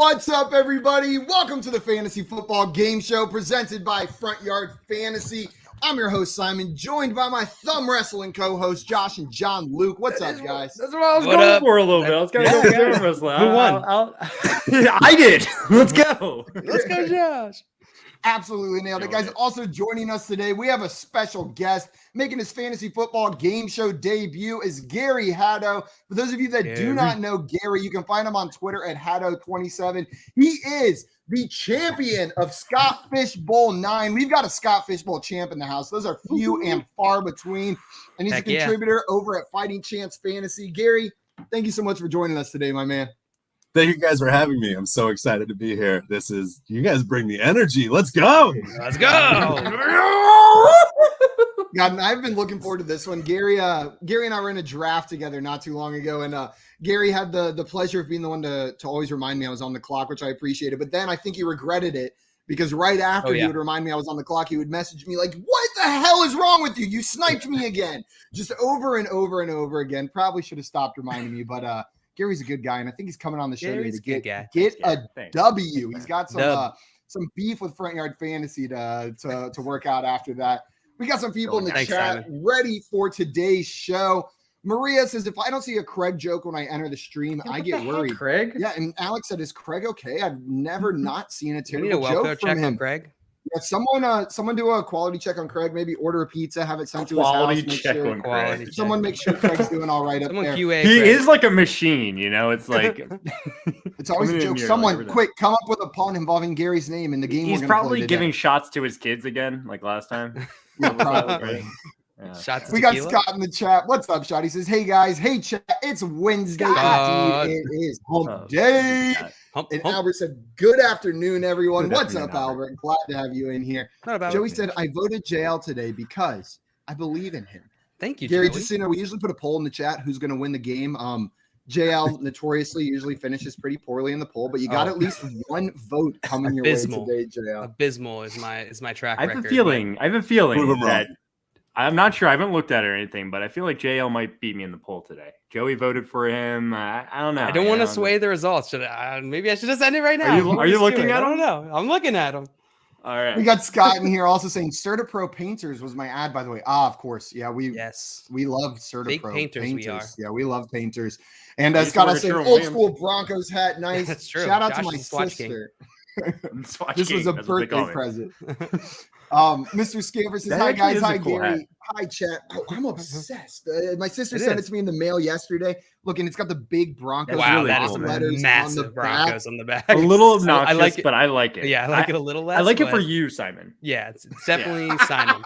What's up, everybody? Welcome to the Fantasy Football Game Show presented by Front Yard Fantasy. I'm your host, Simon, joined by my thumb wrestling co-host, Josh and John Luke. What's up, guys? That's what I was going for a little bit. I was going to go thumb wrestling. Who won? I did. Let's go. Let's go, Josh. Absolutely nailed it, guys. Also joining us today, we have a special guest making his fantasy football game show debut is Gary Hatto. For those of you that do not know Gary, you can find him on Twitter at Hatto27. He is the champion of Scott Fish Bowl 9. We've got a Scott Fish Bowl champ in the house. Those are few and far between. And he's a contributor over at Fighting Chance Fantasy. Gary, thank you so much for joining us today, my man. Thank you guys for having me. I'm so excited to be here. You guys bring the energy. Let's go. Let's go. God, I've been looking forward to this one. Gary and I were in a draft together not too long ago, and Gary had the pleasure of being the one to always remind me I was on the clock, which I appreciated. But then I think he regretted it because right after he would remind me I was on the clock, he would message me like, "What the hell is wrong with you? You sniped me again." Just over and over and over again. Probably should have stopped reminding me, but Gary's a good guy, and I think he's coming on the show today to get a W. He's got some beef with Front Yard Fantasy to work out after that. We got some people in the chat ready for today's show. Maria says, if I don't see a Craig joke when I enter the stream, I get worried. Craig? Yeah, and Alex said, is Craig okay? I've never not seen a terrible joke from him. Craig. Yeah, someone do a quality check on Craig. Maybe order a pizza, have it sent to his house. Someone make sure Craig's doing all right up there. He is like a machine, you know. It's like it's always a joke. Someone quick come up with a pun involving Gary's name in the game. He's probably giving shots to his kids again, like last time. Yeah, probably. Yeah. Shots we got Scott in the chat. What's up, Scott? He says, "Hey guys, hey chat. It's Wednesday. Indeed, it is hump day." And Albert said, "Good afternoon, everyone." What's up, Albert? Glad to have you in here. Joey said, "I voted JL today because I believe in him." Thank you, Gary. Joey. Just so you know, we usually put a poll in the chat who's going to win the game. JL notoriously usually finishes pretty poorly in the poll, but you got at least one vote coming your way today, JL. Abysmal is my track record. I have a feeling that I'm not sure. I haven't looked at it or anything, but I feel like JL might beat me in the poll today. Joey voted for him. I don't know. I don't want to sway the results. Maybe I should just end it right now. Are you looking at him? I don't know. I'm looking at him. All right. We got Scott in here also saying Certapro Painters was my ad, by the way. Of course. Yeah, we love Certapro Big painters. We are. Yeah, we love painters. And Scott, I was saying old school Broncos hat. Nice. That's true. Shout out to my sister. This was a birthday present. Mr. Scamper says, "Hi guys, hi Gary, hi chat." Oh, I'm obsessed. My sister sent it to me in the mail yesterday. Look, and it's got the big Broncos. Wow, really that cool, is letters massive Broncos on the back. A little obnoxious, I like it, but I like it. Yeah, I like it a little less. I like it for you, Simon. Yeah, it's definitely Simon.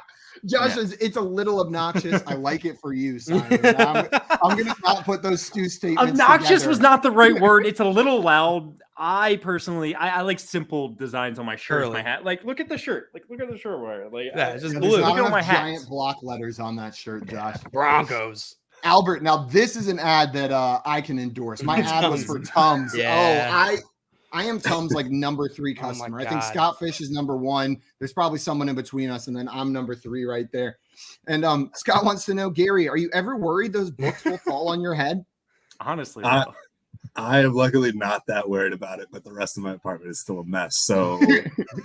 Josh says it's a little obnoxious. I like it for you, Simon. I'm gonna not put those two statements. Obnoxious together. was not the right word. It's a little loud. I personally, I like simple designs on my shirt, my hat. Like, look at the shirt. Like, look at the shirt wear. Like, it's just blue. Look at my giant block letters on that shirt, Josh. Broncos. Albert. Now this is an ad that I can endorse. My ad was for Tums. Yeah. Oh, I am Tums like number 3 customer. I think Scott Fish is number 1. There's probably someone in between us, and then I'm number 3 right there. And Scott wants to know, Gary, are you ever worried those books will fall on your head? Honestly, I am luckily not that worried about it, but the rest of my apartment is still a mess. So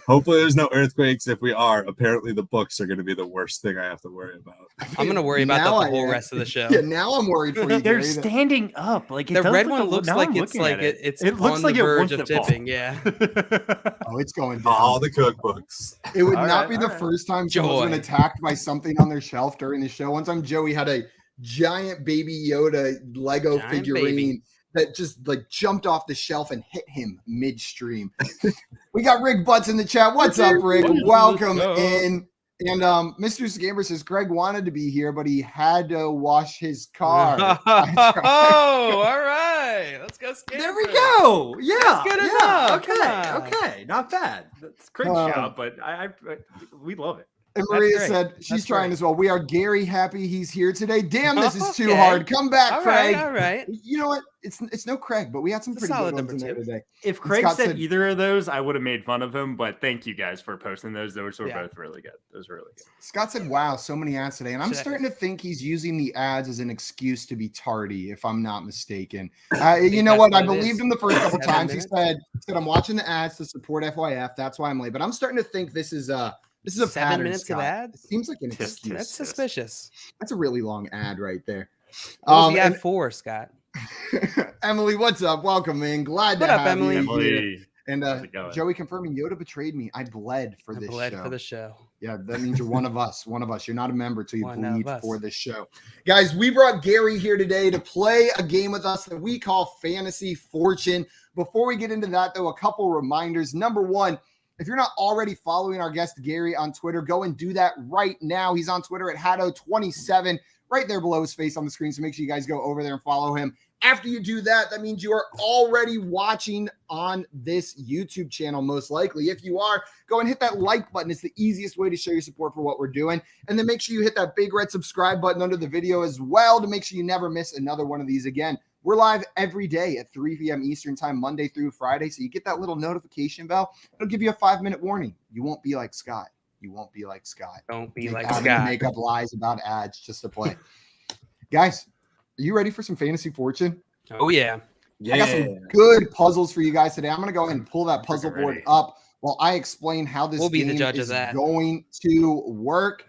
hopefully there's no earthquakes. If we are, apparently the books are going to be the worst thing I have to worry about. I'm going to worry about that the whole rest of the show. Yeah, now I'm worried for you. They're Gary, standing up. Like the red one looks like it's looks on like the verge of fall. tipping. Yeah. Oh, it's going down. All the cookbooks. It would not be the first time someone's been attacked by something on their shelf during the show. One time Joey had a giant baby Yoda Lego figurine that just like jumped off the shelf and hit him midstream. We got Rick Butts in the chat. What's up, Rick? Welcome in. And Mr. Scamper says Greg wanted to be here, but he had to wash his car. Oh, all right. Let's go, Scamper. There we go. Yeah. That's good enough. Okay. Not bad. That's a great job, but we love it. And Maria great. said she's That's trying great. as well. We are Gary happy he's here today. Damn, this is too hard. Come back, All Craig. right, all right. You know what? It's no Craig, but we had some It's a pretty good solid ones in number there two. today. If Craig Scott said said- either of those, I would have made fun of him. But thank you guys for posting those. Those were Yeah. both really good. Those were really good. Scott said, wow, so many ads today. And I'm Should I- starting to think he's using the ads as an excuse to be tardy, if I'm not mistaken. You know that's what? I what it believed is. him the first couple 7 times. minutes? He said, I'm watching the ads to support FYF. That's why I'm late. But I'm starting to think this is a 7 pattern, minutes of Scott. ads? It seems like an Yes, excuse. That's suspicious. That's a really long ad right there. What was the and- ad for, Scott? Emily, what's up? Welcome, man. Glad What to up, have Emily? you here. Emily, And how's it going? Joey confirming Yoda betrayed me. I bled for I this bled show. for the show. Yeah, that means you're one of us. One of us. You're not a member till you One of bleed us. for this show. Guys, we brought Gary here today to play a game with us that we call Fantasy Fortune. Before we get into that, though, a couple reminders. Number one, if you're not already following our guest Gary on Twitter, go and do that right now. He's on Twitter at Hatto27, right there below his face on the screen. So make sure you guys go over there and follow him. After you do that, that means you are already watching on this YouTube channel, most likely. If you are, go and hit that like button. It's the easiest way to show your support for what we're doing. And then make sure you hit that big red subscribe button under the video as well to make sure you never miss another one of these again. We're live every day at 3 p.m. Eastern time, Monday through Friday. So you get that little notification bell. It'll give you a 5-minute warning. You won't be like Scott. You won't be like Scott. Don't be Make like having to Scott. make up lies about ads just to play. Guys, are you ready for some Fantasy Fortune? Oh yeah. I got some good puzzles for you guys today. I'm going to go ahead and pull that puzzle Freaking board ready. up while I explain how this We'll be the game judge of is that. going to work.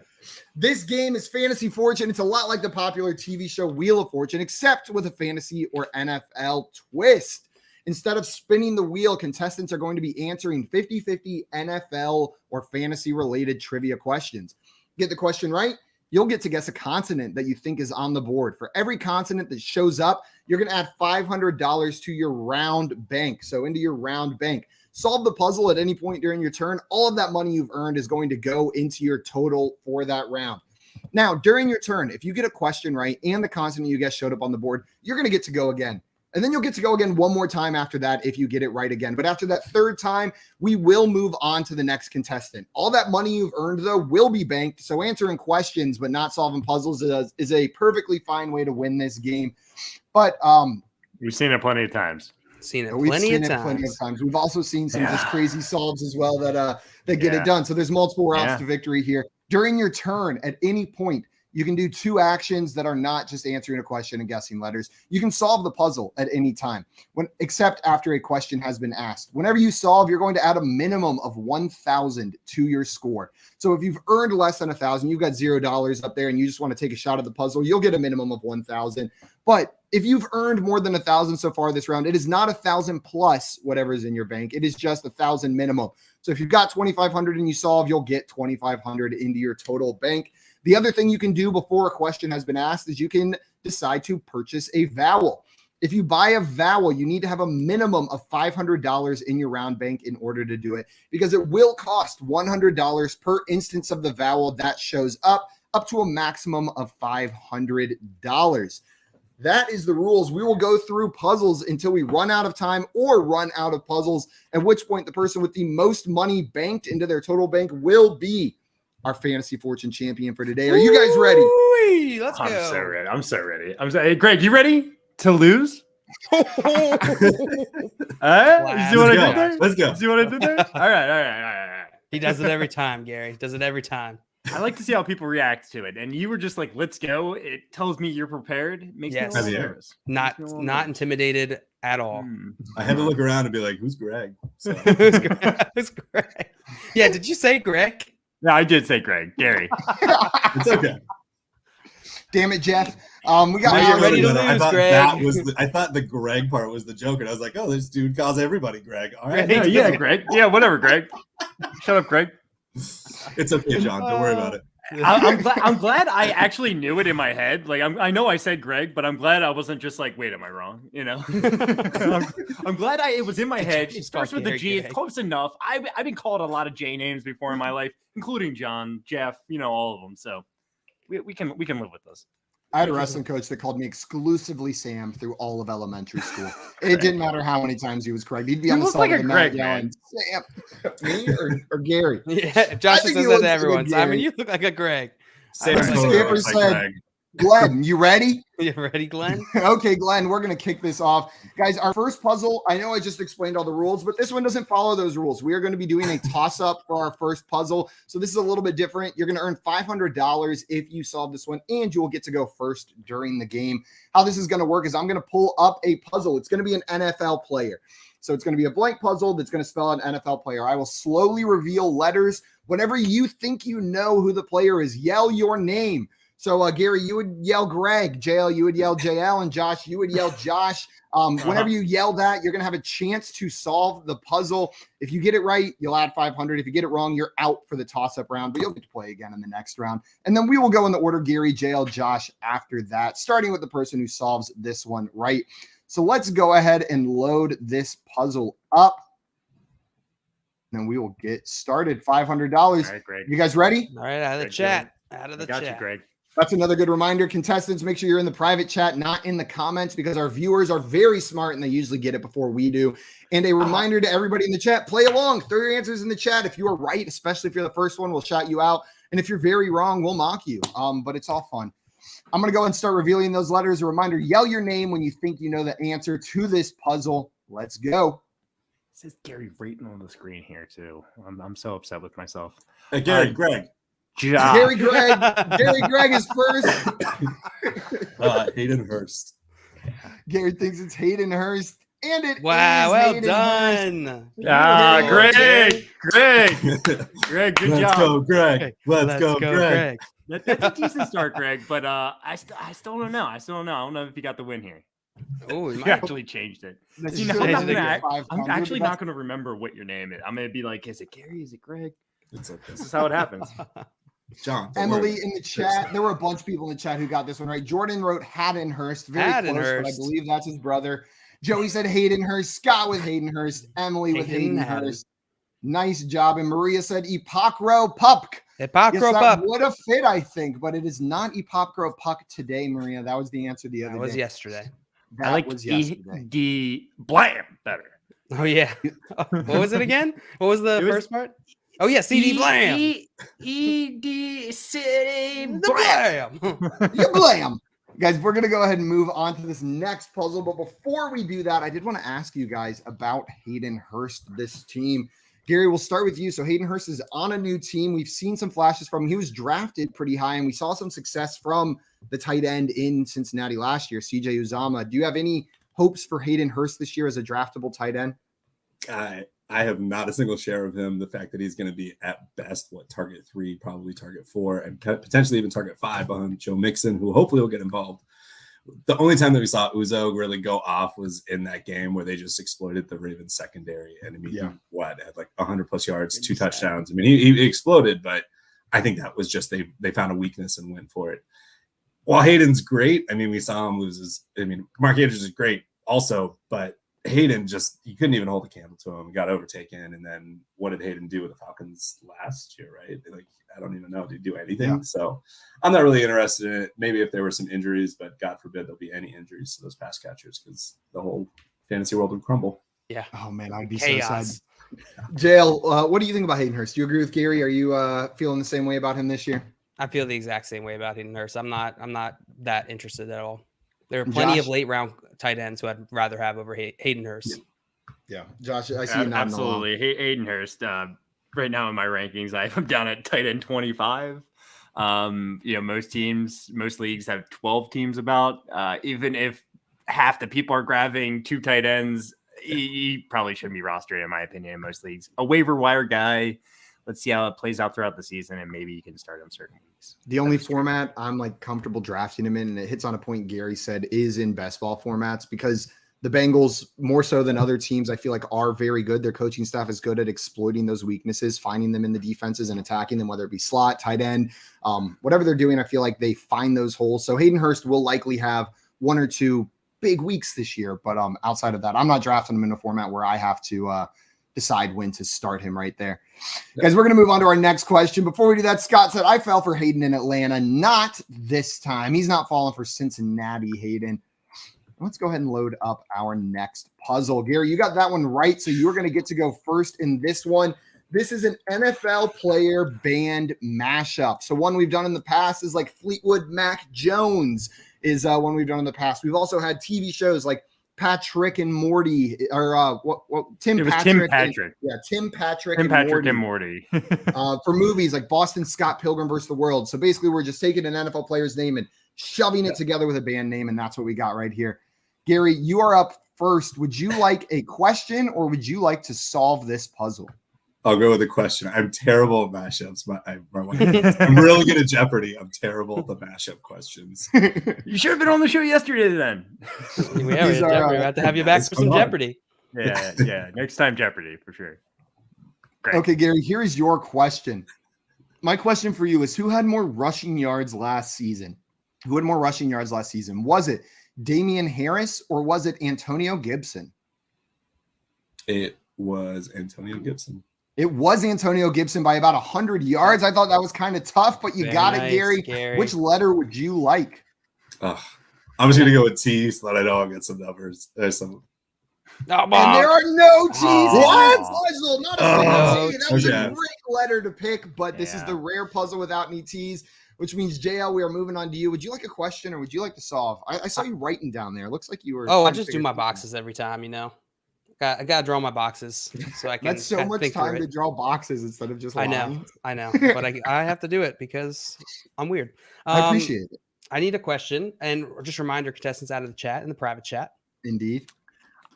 This game is Fantasy Fortune. It's a lot like the popular TV show Wheel of Fortune, except with a fantasy or NFL twist. Instead of spinning the wheel, contestants are going to be answering 50-50 NFL or fantasy-related trivia questions. Get the question right, you'll get to guess a consonant that you think is on the board. For every consonant that shows up, you're going to add $500 to your round bank. So into your round bank. Solve the puzzle at any point during your turn. All of that money you've earned is going to go into your total for that round. Now, during your turn, if you get a question right and the consonant you guess showed up on the board, you're going to get to go again. And then you'll get to go again one more time after that if you get it right again. But after that third time, we will move on to the next contestant. All that money you've earned, though, will be banked. So answering questions but not solving puzzles is a perfectly fine way to win this game. But We've seen it plenty of times. Seen it we've plenty seen of it plenty of times. times. We've also seen some just crazy solves as well that get Yeah. it done. So there's multiple routes Yeah. to victory here. During your turn, at any point, you can do two actions that are not just answering a question and guessing letters. You can solve the puzzle at any time, except after a question has been asked. Whenever you solve, you're going to add a minimum of 1,000 to your score. So if you've earned less than 1,000, you've got $0 up there, and you just want to take a shot at the puzzle, you'll get a minimum of 1,000. But if you've earned more than 1,000 so far this round, it is not 1,000 plus whatever is in your bank. It is just 1,000 minimum. So if you've got 2,500 and you solve, you'll get 2,500 into your total bank. The other thing you can do before a question has been asked is you can decide to purchase a vowel. If you buy a vowel, you need to have a minimum of $500 in your round bank in order to do it, because it will cost $100 per instance of the vowel that shows up to a maximum of $500. That is the rules. We will go through puzzles until we run out of time or run out of puzzles, at which point the person with the most money banked into their total bank will be our Fantasy Fortune champion for today. Are you guys ready? Ooh-wee, let's I'm go. so ready. I'm so ready. Hey, Greg, you ready to lose? You see what I Let's did go. there? Let's go. You see what I did there? All right. He does it every time, Gary. Does it every time. I like to see how people react to it. And you were just like, let's go. It tells me you're preprepared. It makes Yes. me a little Yeah. nervous. Not Makes me a little not nervous. intimidated at all. I had to look around and be like, "Who's Greg?" So, It's Greg. Yeah, did you say Greg? No, I did say Greg. Gary. it's okay. Damn it, Jeff. We Are got you Alex. ready to I lose, thought Greg? that was. I thought the Greg part was the joke, and I was like, "Oh, this dude calls everybody Greg." All right, Yeah, Greg. Yeah, whatever, Greg. Shut up, Greg. it's okay, John. Don't worry about it. I'm glad I actually knew it in my head. Like I know I said Greg, but I'm glad I wasn't just like, wait, am I wrong? You know, I'm glad it was in my head. It starts with the G. It's close enough. I've been called a lot of J names before in my life, including John, Jeff, all of them. So we can live with this. I had a wrestling coach that called me exclusively Sam through all of elementary school. It didn't matter how many times he was correct. He'd be on the side of the mat yelling, Sam, me or Gary. Yeah, Josh says that to everyone. Simon, you look like a Greg. Sam Skipper said, Glenn, you ready? You ready, Glenn? Okay, Glenn, we're going to kick this off. Guys, our first puzzle, I know I just explained all the rules, but this one doesn't follow those rules. We are going to be doing a toss-up for our first puzzle. So this is a little bit different. You're going to earn $500 if you solve this one, and you will get to go first during the game. How this is going to work is I'm going to pull up a puzzle. It's going to be an NFL player. So it's going to be a blank puzzle that's going to spell an NFL player. I will slowly reveal letters. Whenever you think you know who the player is, yell your name. So, Gary, you would yell Greg. JL, you would yell JL. And Josh, you would yell Josh. Whenever you yell that, you're going to have a chance to solve the puzzle. If you get it right, you'll add 500. If you get it wrong, you're out for the toss-up round, but you'll get to play again in the next round. And then we will go in the order Gary, JL, Josh after that, starting with the person who solves this one right. So let's go ahead and load this puzzle up. And then we will get started. $500. All right, Greg. You guys ready? All right, out of the chat. Out of the chat. Got you, Greg. That's another good reminder. Contestants, make sure you're in the private chat, not in the comments, because our viewers are very smart and they usually get it before we do. And a reminder to everybody in the chat, play along. Throw your answers in the chat. If you are right, especially if you're the first one, we'll shout you out. And if you're very wrong, we'll mock you. But it's all fun. I'm going to go and start revealing those letters. A reminder, yell your name when you think you know the answer to this puzzle. Let's go. It says Gary Rayton on the screen here, too. I'm so upset with myself. Hey, Gary, Greg. Gary Greg is first. Hayden Hurst. Gary thinks it's Hayden Hurst. And it wow, is well Hayden done. Greg, good Let's job. Go, Greg. Let's go, Greg. That's a decent start, Greg, but I still don't know. I don't know if you got the win here. Oh, you actually changed it. I'm actually not going to remember what your name is. I'm going to be like, is it Gary? Is it Greg? It's okay. This is how it happens. John, Emily in the chat. There were a bunch of people in the chat who got this one right. Jordan wrote Hatton Hurst. Very close, but I believe that's his brother. Joey said Hayden Hurst. Scott with Hayden Hurst. Emily with Hayden Hurst. Nice job. And Maria said Epocro Puck. Epocro Puck would have fit, I think, but it is not Epocro Puck today, Maria. That was the answer the other day. That was yesterday. I like the blam better. Oh, yeah. What was it again? What was the first part? Oh, yeah, CD Blam. E-D City Blam. You blam. Guys, we're going to go ahead and move on to this next puzzle. But before we do that, I did want to ask you guys about Hayden Hurst, this team. Gary, we'll start with you. So Hayden Hurst is on a new team. We've seen some flashes from him. He was drafted pretty high, and we saw some success from the tight end in Cincinnati last year, CJ Uzomah. Do you have any hopes for Hayden Hurst this year as a draftable tight end? I have not a single share of him. The fact that he's going to be at best, target 3, probably target 4, and potentially even target 5 on Joe Mixon, who hopefully will get involved. The only time that we saw Uzo really go off was in that game where they just exploited the Ravens secondary. And I mean, he had like 100 plus yards, 2 touchdowns. I mean, he exploded, but I think that was just they found a weakness and went for it. While Hayden's great, I mean, we saw him lose Mark Andrews is great also, but Hayden you couldn't even hold a candle to him. He got overtaken. And then what did Hayden do with the Falcons last year, right? I don't even know. Did he do anything? Yeah. So I'm not really interested in it. Maybe if there were some injuries, but God forbid there'll be any injuries to those pass catchers because the whole fantasy world would crumble. Yeah. Oh, man, I'd be chaos. So sad. Jail, what do you think about Hayden Hurst? Do you agree with Gary? Are you feeling the same way about him this year? I feel the exact same way about Hayden Hurst. I'm not that interested at all. There are plenty of late round tight ends who I'd rather have over Hayden Hurst. Yeah. Josh, I see you nodding absolutely. Hayden Hurst. Right now in my rankings, I have him down at tight end 25. Most leagues have 12 teams about. Even if half the people are grabbing 2 tight ends, he probably shouldn't be rostered, in my opinion, in most leagues. A waiver wire guy. Let's see how it plays out throughout the season, and maybe you can start him certain weeks. The only format I'm comfortable drafting him in, and it hits on a point Gary said, is in best ball formats, because the Bengals, more so than other teams, I feel like are very good. Their coaching staff is good at exploiting those weaknesses, finding them in the defenses and attacking them, whether it be slot, tight end, whatever they're doing. I feel like they find those holes. So Hayden Hurst will likely have 1 or 2 big weeks this year. But outside of that, I'm not drafting him in a format where I have to decide when to start him right there. Guys, we're going to move on to our next question. Before we do that, Scott said, I fell for Hayden in Atlanta. Not this time. He's not falling for Cincinnati, Hayden. Let's go ahead and load up our next puzzle. Gary, you got that one right, so you're going to get to go first in this one. This is an NFL player band mashup. So one we've done in the past is like Fleetwood Mac Jones is one we've done in the past. We've also had TV shows like Patrick and Morty, or Tim Patrick. Tim Patrick and Morty. For movies like Boston Scott Pilgrim vs. the World. So basically, we're just taking an NFL player's name and shoving it together with a band name, and that's what we got right here. Gary, you are up first. Would you like a question, or would you like to solve this puzzle? I'll go with a question. I'm terrible at mashups. I'm really good at Jeopardy. I'm terrible at the mashup questions. You should have been on the show yesterday then. We have to have you back for some Jeopardy. Yeah. Next time Jeopardy for sure. Great. Okay, Gary, here is your question. My question for you is, who had more rushing yards last season? Was it Damian Harris or was it Antonio Gibson? It was Antonio Gibson. It was Antonio Gibson by about 100 yards. I thought that was kind of tough, but you got it, Gary. Which letter would you like? I'm just going to go with T so that I know I'll get some numbers. There's some. And there are no T's. What? Puzzle, not a T. That was a great letter to pick, but this is the rare puzzle without any T's, which means, JL, we are moving on to you. Would you like a question or would you like to solve? I saw you writing down there. It looks like you were. I just do my boxes every time, you know. I gotta draw my boxes so I can. That's so much time to draw boxes instead of just lines. I know, but I have to do it because I'm weird. I appreciate it. I need a question, and just a reminder, contestants out of the chat in the private chat. Indeed,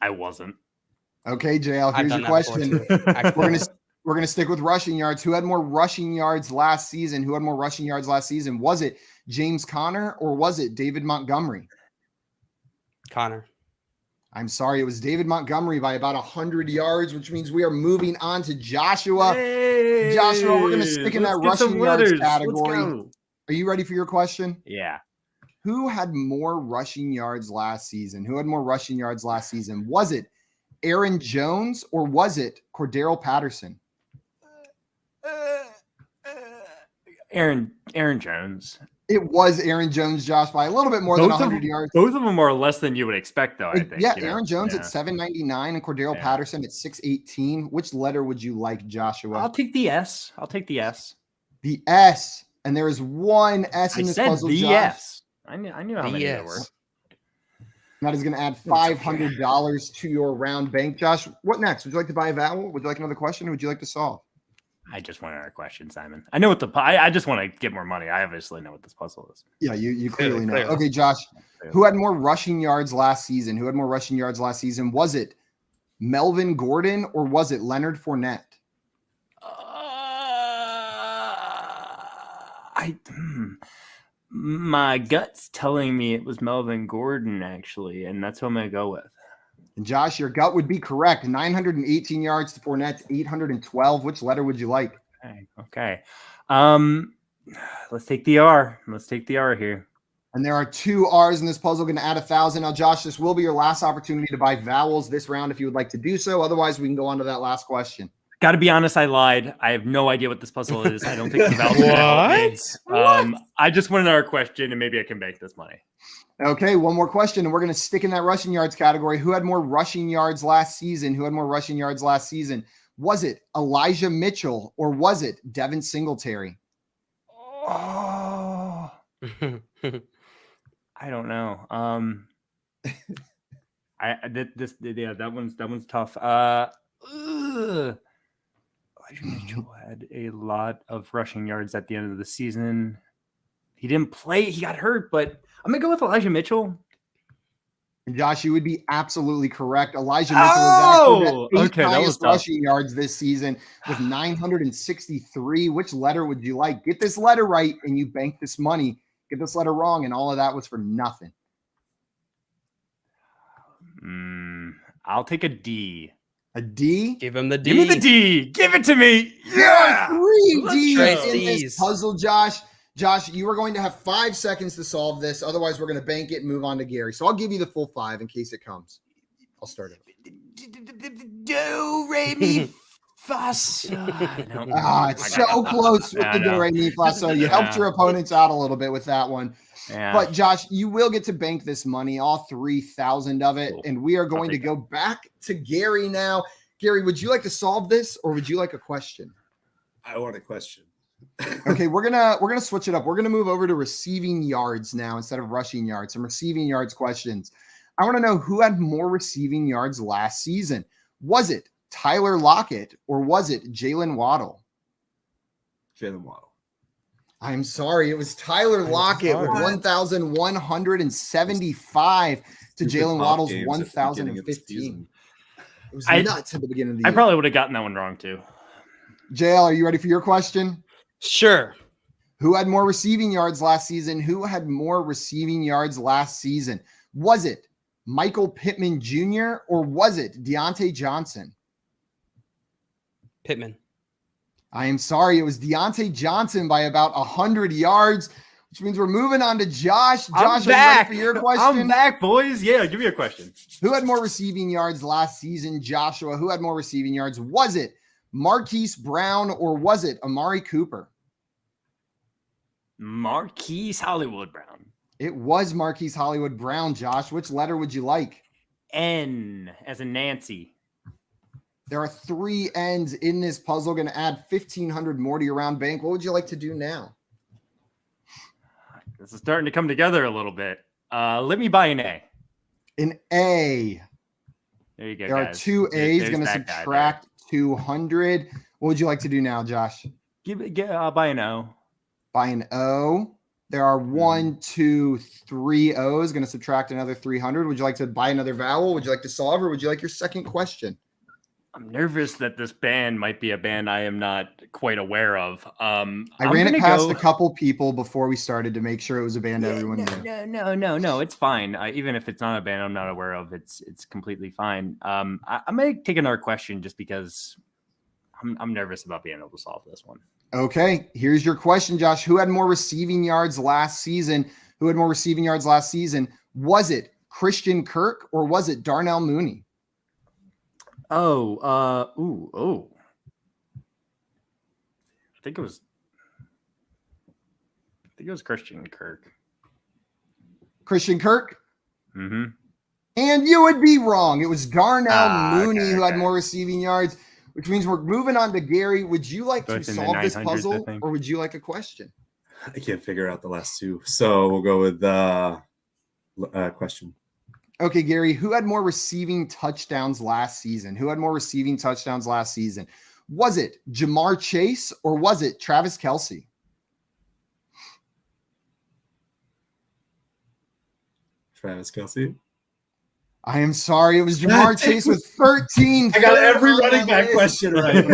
I wasn't. Okay, JL, here's your question. We're gonna stick with rushing yards. Who had more rushing yards last season? Was it James Conner or was it David Montgomery? Conner. I'm sorry, it was David Montgomery by about 100 yards, which means we are moving on to Joshua. Hey, Joshua, we're going to stick in that rushing yards category. Are you ready for your question? Yeah. Who had more rushing yards last season? Was it Aaron Jones or was it Cordero Patterson? Aaron Jones. It was Aaron Jones, Josh, by a little bit more than 100 yards. Both of them are less than you would expect, though, I think. Yeah, Aaron Jones at 799 and Cordero Patterson at 618. Which letter would you like, Joshua? I'll take the S. The S. And there is one S in this puzzle, the Josh. S. I knew how many there were. That is going to add $500 to your round bank. Josh, what next? Would you like to buy a vowel? Would you like another question or would you like to solve? I just want another question, Simon. I know what I just want to get more money. I obviously know what this puzzle is. Yeah, you clearly know. Okay, Josh, who had more rushing yards last season? Was it Melvin Gordon or was it Leonard Fournette? My gut's telling me it was Melvin Gordon, actually, and that's who I'm going to go with. And Josh, your gut would be correct. 918 yards to Fournette's 812. Which letter would you like? Okay. Let's take the R. Here. And there are 2 R's in this puzzle, going to add 1,000. Now, Josh, this will be your last opportunity to buy vowels this round if you would like to do so. Otherwise, we can go on to that last question. Got to be honest, I lied. I have no idea what this puzzle is. I don't think the vowels what? I just want another question, and maybe I can bank this money. Okay, one more question, and we're going to stick in that rushing yards category. Who had more rushing yards last season? Was it Elijah Mitchell or was it Devin Singletary? Oh, I don't know. That one's tough. Elijah Mitchell had a lot of rushing yards at the end of the season. He didn't play. He got hurt, but I'm going to go with Elijah Mitchell. And Josh, you would be absolutely correct. Elijah Mitchell was actually the highest rushing yards this season with 963. Which letter would you like? Get this letter right and you bank this money. Get this letter wrong and all of that was for nothing. I'll take a D. A D? Give him the D. Give me the D. Give it to me. Yeah. 3 D's in this puzzle, Josh. Josh, you are going to have 5 seconds to solve this. Otherwise, we're going to bank it and move on to Gary. So I'll give you the full 5 in case it comes. I'll start it. Do re mi fa so. It's so close with the do re mi fa so. You helped your opponents out a little bit with that one. Yeah. But Josh, you will get to bank this money, all 3,000 of it, and we are going to go back to Gary now. Gary, would you like to solve this, or would you like a question? I want a question. Okay, we're gonna switch it up. We're gonna move over to receiving yards now instead of rushing yards. Some receiving yards questions. I want to know who had more receiving yards last season. Was it Tyler Lockett or was it Jalen Waddle? Jalen Waddle. I'm sorry, it was Tyler Lockett with 1,175 to Jalen Waddle's 1,015. It was nuts at the beginning of the year. I probably would have gotten that one wrong too. JL, are you ready for your question? Sure. Who had more receiving yards last season? Who had more receiving yards last season? Was it Michael Pittman Jr. or was it Deontay Johnson? Pittman. I am sorry. It was Deontay Johnson by about 100 yards, which means we're moving on to Josh. Josh, are you ready for your question? I'm back, boys. Yeah, give me a question. Who had more receiving yards last season? Joshua, who had more receiving yards? Was it Marquise Brown or was it Amari Cooper? Marquise Hollywood Brown. It was Marquise Hollywood Brown, Josh. Which letter would you like? N as in Nancy. There are 3 N's in this puzzle. Going to add 1,500 more to your round bank. What would you like to do now? This is starting to come together a little bit. Let me buy an A. An A. There you go, There guys. are 2 A's. Going to There's that subtract 200. What would you like to do now, Josh? Buy an O. Buy an O. There are 1, 2, 3 O's. Going to subtract another 300. Would you like to buy another vowel? Would you like to solve, or would you like your second question? I'm nervous that this band might be a band I am not quite aware of. I ran it past a couple people before we started to make sure it was a band everyone knew. No, it's fine. Even if it's not a band I'm not aware of, it's completely fine. I'm gonna take another question just because I'm nervous about being able to solve this one. Okay, here's your question, Josh. Who had more receiving yards last season? Was it Christian Kirk or was it Darnell Mooney? I think it was Christian Kirk. Christian Kirk? Mm-hmm. And you would be wrong. It was Darnell Mooney who had more receiving yards, which means we're moving on to Gary. Would you like to solve this puzzle or would you like a question? I can't figure out the last two. So we'll go with question. Okay, Gary, who had more receiving touchdowns last season? Was it Jamar Chase or was it Travis Kelce? Travis Kelce. I am sorry. It was Jamar Chase with 13. I got every running back question right.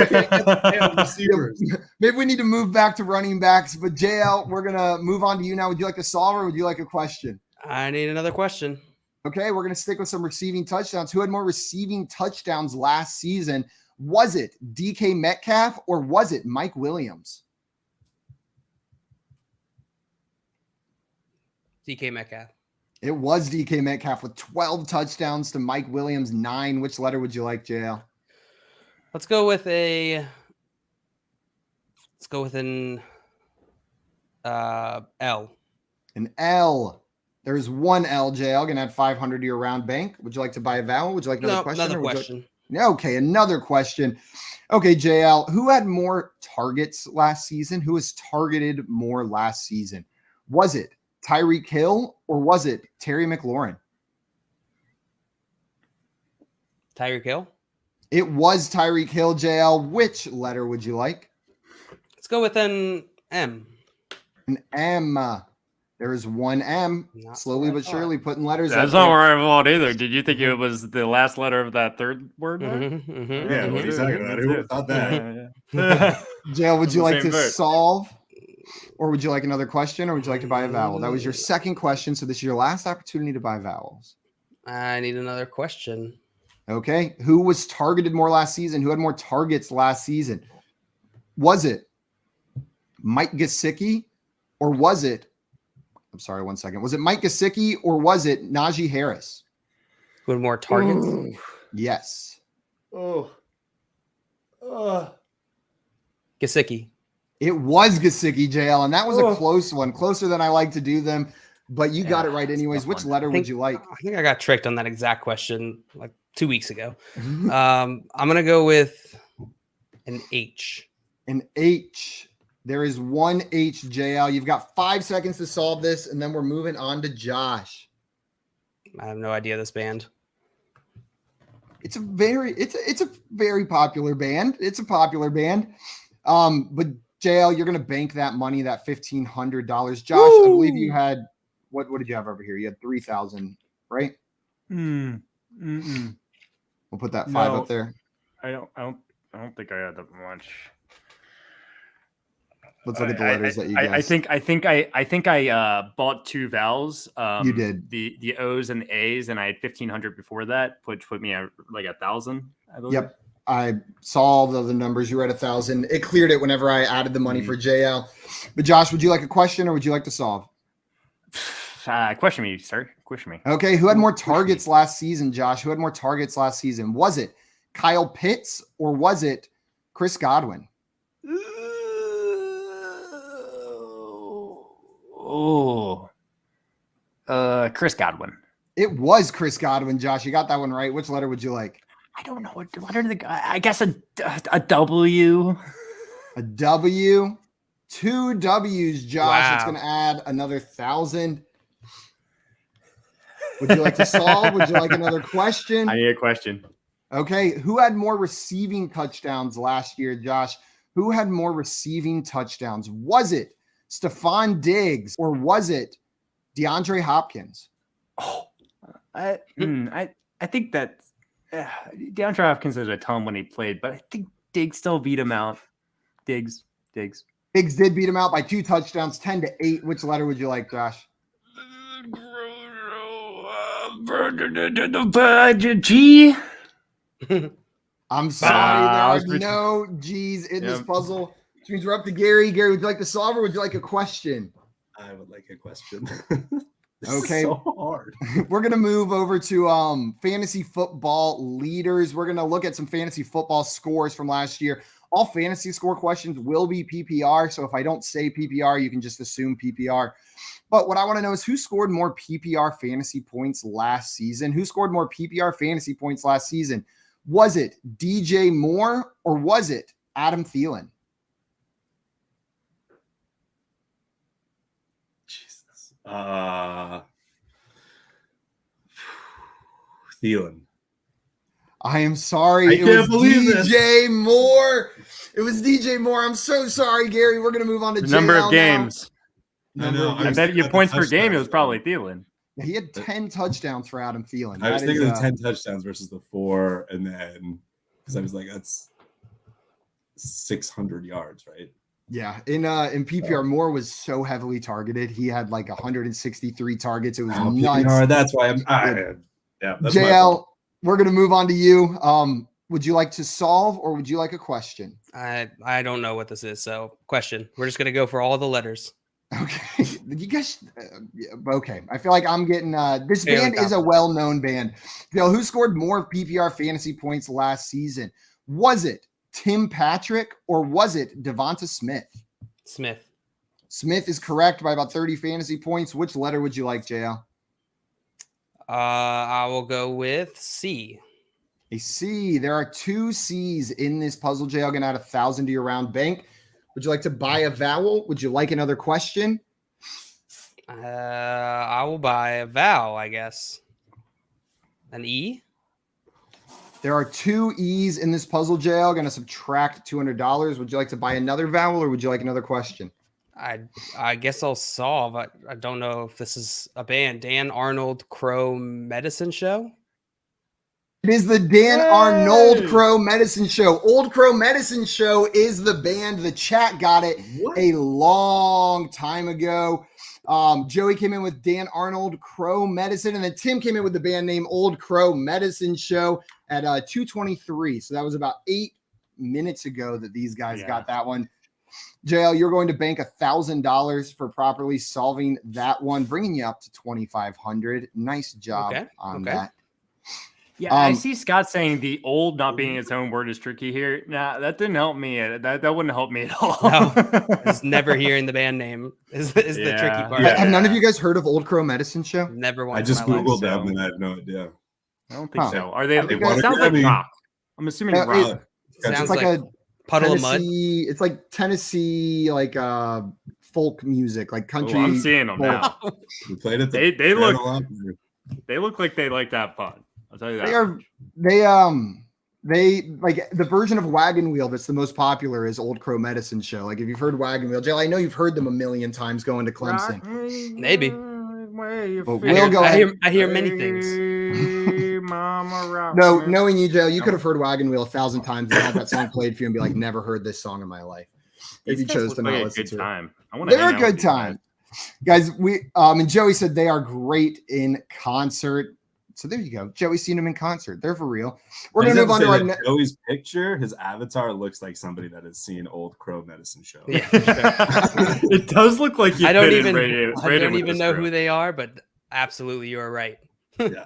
Maybe we need to move back to running backs, but JL, we're going to move on to you now. Would you like to solve or would you like a question? I need another question. Okay, we're going to stick with some receiving touchdowns. Who had more receiving touchdowns last season? Was it DK Metcalf or was it Mike Williams? DK Metcalf. It was DK Metcalf with 12 touchdowns to Mike Williams 9. Which letter would you like, JL? Let's go with an L. An L. There's one L, JL. Going to add 500 to your round bank. Would you like to buy a vowel? Would you like another question? Another question. Okay, another question. Okay, JL, who had more targets last season? Who was targeted more last season? Was it Tyreek Hill or was it Terry McLaurin? Tyreek Hill? It was Tyreek Hill, JL. Which letter would you like? Let's go with an M. An M. There is one M. Slowly but surely putting letters. That's not where I thought either. Did you think it was the last letter of that third word? Mm-hmm, mm-hmm. Yeah, what are you talking about? Who thought that? JL, would you like to solve? Or would you like another question? Or would you like to buy a vowel? That was your second question. So this is your last opportunity to buy vowels. I need another question. Okay. Who was targeted more last season? Who had more targets last season? Was it Mike Gesicki or was it, I'm sorry, 1 second. Was it Mike Gesicki or was it Najee Harris? Who had more targets? Yes. Gesicki. It was Gesicki, JL, and that was a close one, closer than I like to do them. But you got it right anyways. Which letter would you like? I think I got tricked on that exact question like 2 weeks ago. I'm gonna go with an H. An H. There is one H, JL. You've got 5 seconds to solve this, and then we're moving on to Josh. I have no idea this band. It's a very popular band. It's a popular band. But JL, you're gonna bank that money, that $1,500. Josh, I believe you had what did you have over here? You had 3,000, right? We'll put that 5 up there. I don't think I had that much. Let's look at the letters that you guessed. I think I bought 2 vowels. You did the O's and the A's, and I had 1,500 before that, which put me at like 1,000. I believe. Yep, I saw all the numbers. You were at 1,000. It cleared it whenever I added the money for JL. But Josh, would you like a question or would you like to solve? Question me, sir. Question me. Okay, who had more targets last season, Josh? Who had more targets last season? Was it Kyle Pitts or was it Chris Godwin? Chris Godwin. It was Chris Godwin, Josh. You got that one right. Which letter would you like? I don't know. What letter did I guess a W. A W. 2 W's, Josh. Wow. It's going to add another 1,000. Would you like to solve? Would you like another question? I need a question. Okay. Who had more receiving touchdowns last year, Josh? Who had more receiving touchdowns? Was it Stephon Diggs or was it DeAndre Hopkins? I think that DeAndre Hopkins had a ton when he played, but I think Diggs still beat him out. Diggs did beat him out by 2 touchdowns, 10-8. Which letter would you like, Josh? G. I'm sorry, there are no G's in this puzzle. Which means we're up to Gary. Gary, would you like to solve or would you like a question? I would like a question. Okay. So hard. We're going to move over to fantasy football leaders. We're going to look at some fantasy football scores from last year. All fantasy score questions will be PPR. So if I don't say PPR, you can just assume PPR. But what I want to know is who scored more PPR fantasy points last season? Who scored more PPR fantasy points last season? Was it DJ Moore or was it Adam Thielen? Jesus. Thielen. I am sorry. I can't believe DJ Moore. It was DJ Moore. I'm so sorry, Gary. We're going to move on to the number of games. I bet your points per game, it was probably Thielen. Yeah, he had 10 touchdowns for Adam Thielen. I was thinking of the 10 touchdowns versus the 4, and then because I was like, that's 600 yards, right? Yeah, in PPR, Moore was so heavily targeted. He had like 163 targets. It was nuts. PPR, that's why that's JL, we're gonna move on to you. Would you like to solve or would you like a question? I don't know what this is. So question. We're just gonna go for all the letters. Okay, you guys. Okay, I feel like I'm getting. This band is a well-known band. Who scored more PPR fantasy points last season? Was it Tim Patrick or was it Devonta Smith? Smith is correct by about 30 fantasy points. Which letter would you like, JL? I will go with C. A C. There are 2 C's in this puzzle, JL. Gonna add 1,000 to your round bank. Would you like to buy a vowel? Would you like another question? I will buy a vowel, I guess. An E? There are 2 E's in this puzzle, JL. Going to subtract $200. Would you like to buy another vowel or would you like another question? I guess I'll solve. I don't know if this is a band. Dan Arnold Crow Medicine Show? It is the Dan Arnold Crow Medicine Show. Old Crow Medicine Show is the band. The chat got it a long time ago. Joey came in with Dan Arnold Crow Medicine, and then Tim came in with the band name Old Crow Medicine Show at 2:23. So that was about 8 minutes ago that these guys got that one. JL, you're going to bank $1,000 for properly solving that one, bringing you up to 2,500. Nice job on that. Yeah, I see Scott saying the old not being its own word is tricky here. Nah, that didn't help me. That wouldn't help me at all. No, just never hearing the band name is the tricky part. Yeah. Have none of you guys heard of Old Crow Medicine Show? Never once. I just in my googled life. them and I have no idea. I don't think Huh. so. Are they? They It won a sounds like Grammy. rock. I'm assuming rock. Sounds It's like a Puddle of Mud. Tennessee. It's like Tennessee, like folk music, like country. Oh, I'm seeing them now. We played it. They look like they like to have fun. I'll tell you that. They like the version of Wagon Wheel that's the most popular is Old Crow Medicine Show. Like if you've heard Wagon Wheel, Jill, I know you've heard them a million times going to Clemson. Maybe. But we'll go. I hear many things. No, knowing you, Joe, you could have heard Wagon Wheel 1,000 times and had that song played for you and be like, never heard this song in my life. If you chose to not listen to it. They're a good time. Guys, and Joey said they are great in concert. So there you go. Joey's seen them in concert. They're for real. We're going to move on to our Joey's picture. His avatar looks like somebody that has seen Old Crow Medicine Show. Yeah, it does look like you. I don't even know who they are, but absolutely, you are right. Yeah.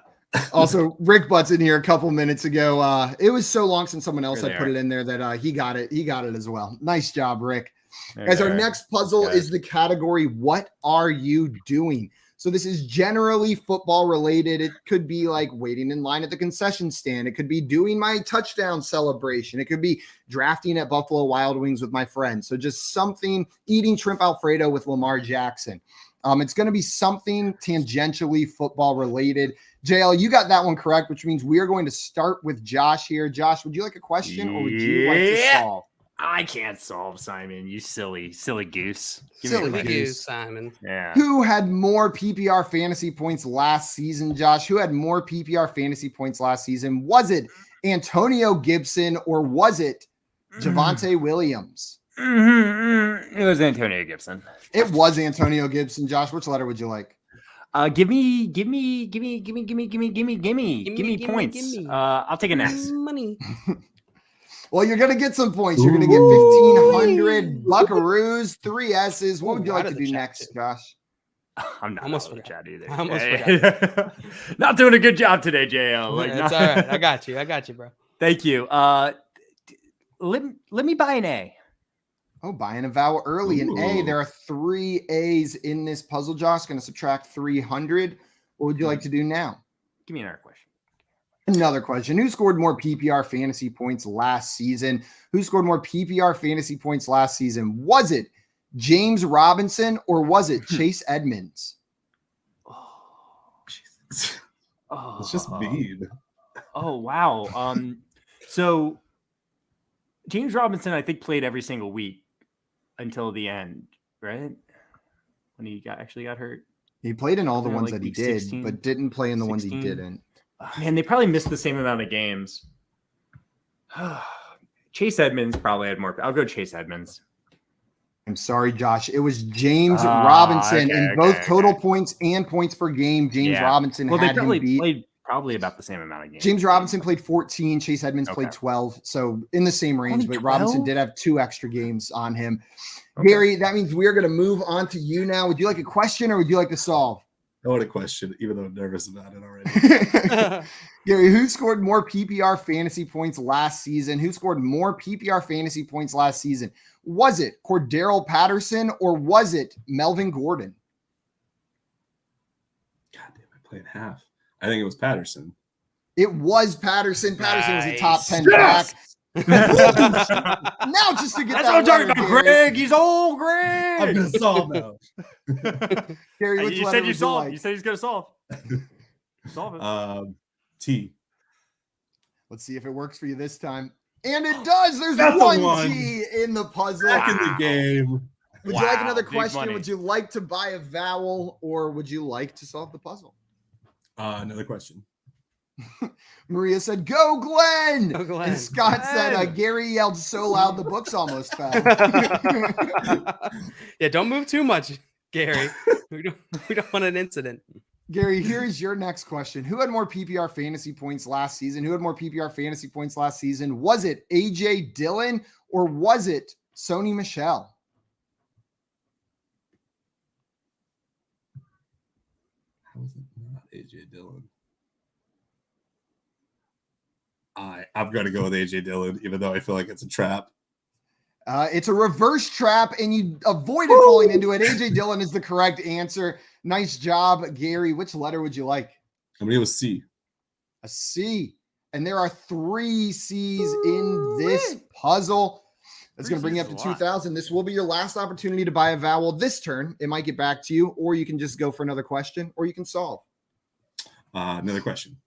Also, Rick butts in here a couple minutes ago. It was so long since someone else had put it in there that he got it. He got it as well. Nice job, Rick. Guys, our next puzzle is the category, what are you doing? So this is generally football related. It could be like waiting in line at the concession stand. It could be doing my touchdown celebration. It could be drafting at Buffalo Wild Wings with my friends. So just something, eating shrimp Alfredo with Lamar Jackson. It's going to be something tangentially football related. JL, you got that one correct, which means we are going to start with Josh here. Josh, would you like a question or would you like to solve? I can't solve, Simon. You silly goose. Silly goose, Simon. Yeah. Who had more PPR fantasy points last season, Josh? Who had more PPR fantasy points last season? Was it Antonio Gibson or was it Javonte Williams? It was Antonio Gibson. It was Antonio Gibson, Josh. Which letter would you like? Give me points. I'll take an S. Money. Well, you're going to get some points. You're going to get 1,500 Buckaroos, 3 S's. What would you like to do next, Josh? I'm not almost out of the chat either. I almost forgot. Not doing a good job today, JL. Like, It's all right. I got you, bro. Thank you. Let me buy an A. Oh, buying a vowel early. An A. There are 3 A's in this puzzle, Josh. Going to subtract 300. What would you like to do now? Give me another question. Another question. Who scored more PPR fantasy points last season? Who scored more PPR fantasy points last season? Was it James Robinson or was it Chase Edmonds? Jesus. It's just mean. Oh, wow. So James Robinson, I think, played every single week until the end, right? When he actually got hurt. He played in all the ones like that he week did, 16, but didn't play in the ones he 16. didn't. Man, they probably missed the same amount of games. Chase Edmonds probably had more. I'll go Chase Edmonds. I'm sorry, Josh. It was James Robinson in both total points and points per game. James Robinson had him beat. Played probably about the same amount of games. James Robinson played 14. Chase Edmonds played 12. So in the same range, but Robinson did have 2 extra games on him. Okay. Gary, that means we're going to move on to you now. Would you like a question or would you like to solve? I want a question, even though I'm nervous about it already. Gary, who scored more PPR fantasy points last season? Who scored more PPR fantasy points last season? Was it Cordero Patterson or was it Melvin Gordon? God damn, I played half. I think it was Patterson. It was Patterson. Patterson was a top 10 back. Now just to get that's what I'm talking about, Greg. He's old Greg. I'm gonna solve now. Gary, which you said you solve. You said he's gonna solve. Solve it. T. Let's see if it works for you this time. And it does. There's one T in the puzzle. Back in the game. Would you like another question? Money. Would you like to buy a vowel or would you like to solve the puzzle? Another question. Maria said, "Go, Glenn!" Go, Glenn. And Scott said, "Gary yelled so loud the books almost fell." Yeah, don't move too much, Gary. We don't want an incident. Gary, here's your next question: who had more PPR fantasy points last season? Who had more PPR fantasy points last season? Was it AJ Dillon or was it Sony Michel? How is it not AJ Dillon? I'm going to go with AJ Dillon, even though I feel like it's a trap. It's a reverse trap, and you avoided falling into it. AJ Dillon is the correct answer. Nice job, Gary. Which letter would you like? I'm going to go with C. A C. And there are 3 C's in this puzzle. That's going to bring you up to 2,000. This will be your last opportunity to buy a vowel this turn. It might get back to you, or you can just go for another question, or you can solve. Another question.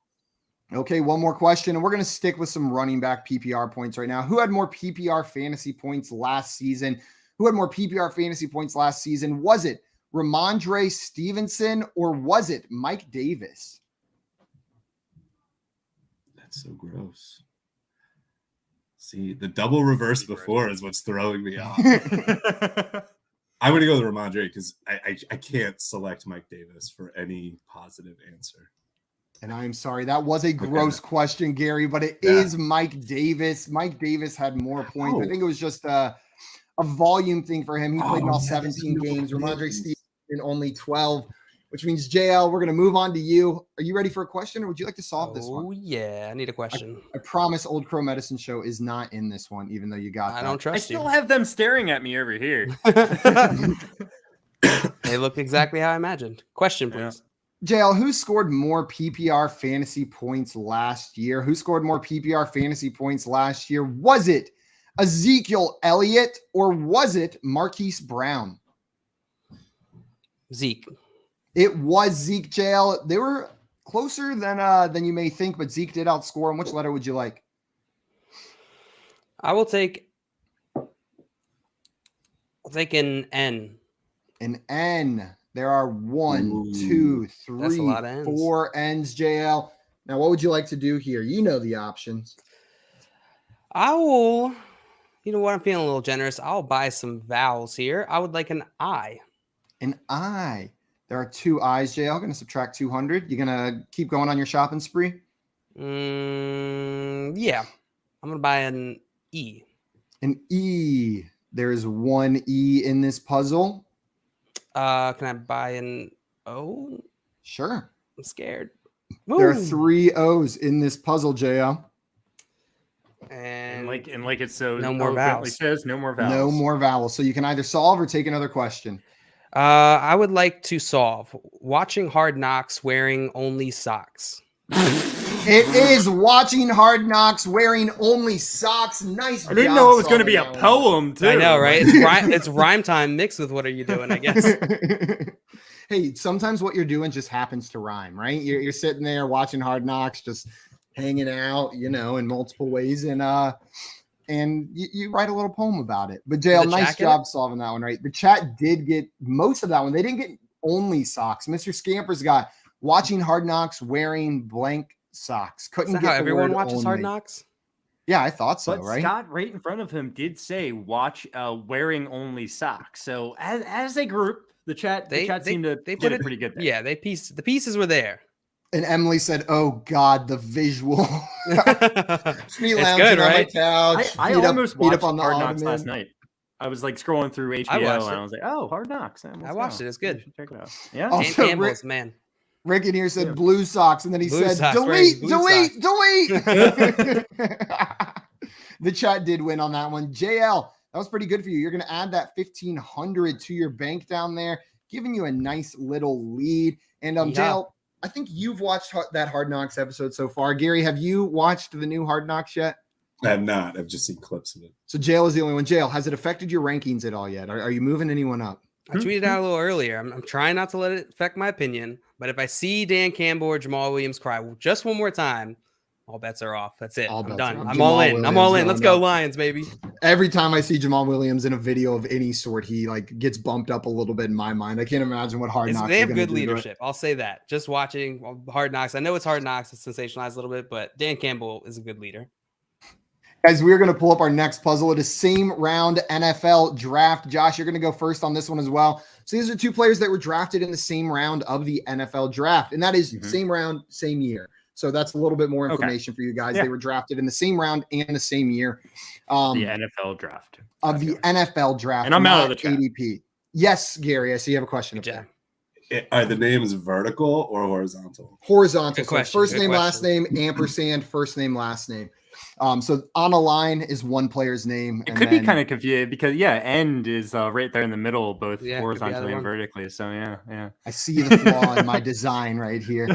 Okay, one more question, and we're going to stick with some running back PPR points right now. Who had more PPR fantasy points last season? Was it Ramondre Stevenson, or was it Mike Davis? That's so gross. See, the double reverse before is what's throwing me off. I'm going to go with Ramondre because I can't select Mike Davis for any positive answer. And I'm sorry, that was a gross question, Gary, but it is Mike Davis. Mike Davis had more points. I think it was just a volume thing for him. He played in all 17 games. Ramondre Stevenson in only 12, which means JL, we're going to move on to you. Are you ready for a question, or would you like to solve this one? Oh, yeah. I need a question. I promise Old Crow Medicine Show is not in this one, even though you got I don't trust you. I still have them staring at me over here. They look exactly how I imagined. Question, please. JL, who scored more PPR fantasy points last year? Was it Ezekiel Elliott, or was it Marquise Brown? Zeke. It was Zeke, JL. They were closer than you may think, but Zeke did outscore him. Which letter would you like? I'll take an N. An N. There are 1, 2, 3, 4 N's, JL. Now, what would you like to do here? You know the options. I will, you know what? I'm feeling a little generous. I'll buy some vowels here. I would like an I. An I. There are 2 I's, JL. I'm going to subtract 200. You're going to keep going on your shopping spree? Yeah. I'm going to buy an E. An E. There is 1 E in this puzzle. Can I buy an O? Sure. I'm scared. There are 3 O's in this puzzle, JL. And like it's so no more vowels. Says no more vowels. No more vowels. So you can either solve or take another question. I would like to solve watching Hard Knocks wearing only socks. It is watching Hard Knocks wearing only socks. Nice. I didn't know it was going to be a poem, too. I know, right? It's rhyme time mixed with what are you doing, I guess. Hey, sometimes what you're doing just happens to rhyme, right? You're sitting there watching Hard Knocks, just hanging out, in multiple ways, and you write a little poem about it. But JL, nice job solving that one, right? The chat did get most of that one. They didn't get only socks. Mr. Scamper's got watching Hard Knocks wearing blank socks. Couldn't get how everyone watches only. Hard Knocks? Yeah, I thought so, but right? Scott, right in front of him, did say watch wearing only socks. So as a group, the chat seemed to put it pretty good there. Yeah, the pieces were there. And Emily said, "Oh God, the visual." It's Me lounging on my couch. I almost watched up on the Hard Knocks ottoman last night. I was like scrolling through HBO and I was like, "Oh, Hard Knocks." I watched it. It's good. Check it out. Yeah. Also, Dan Campbell's, man. Rick in here said blue socks, and then he Blue said, socks, delete. blue The chat did win on that one. JL, that was pretty good for you. You're going to add that 1,500 to your bank down there, giving you a nice little lead. And JL, I think you've watched that Hard Knocks episode so far. Gary, have you watched the new Hard Knocks yet? I have not. I've just seen clips of it. So JL is the only one. JL, has it affected your rankings at all yet? Are you moving anyone up? I tweeted out a little earlier. I'm trying not to let it affect my opinion, but if I see Dan Campbell or Jamal Williams cry just one more time, all bets are off. That's it. I'm done. I'm all in. I'm all in. Let's go Lions, baby. Every time I see Jamal Williams in a video of any sort, he gets bumped up a little bit in my mind. I can't imagine what Hard Knocks. They have good leadership. I'll say that. Just watching Hard Knocks. I know it's Hard Knocks. It's sensationalized a little bit, but Dan Campbell is a good leader. Guys, we're going to pull up our next puzzle. It is same round NFL draft. Josh, you're going to go first on this one as well. So these are 2 players that were drafted in the same round of the NFL draft, and that is same round, same year. So that's a little bit more information for you guys. Yeah. They were drafted in the same round and the same year. The NFL draft. Of the NFL draft. And I'm out of the chat. ADP. Yes, Gary, I see you have a question up there. Are the names vertical or horizontal? Horizontal. So question, first good name, question. last name, ampersand, first name, last name. So on a line is one player's name. It and could be then- kind of confused because end is right there in the middle, both Yeah, it could be horizontally either and one. vertically. So yeah. I see the flaw in my design right here.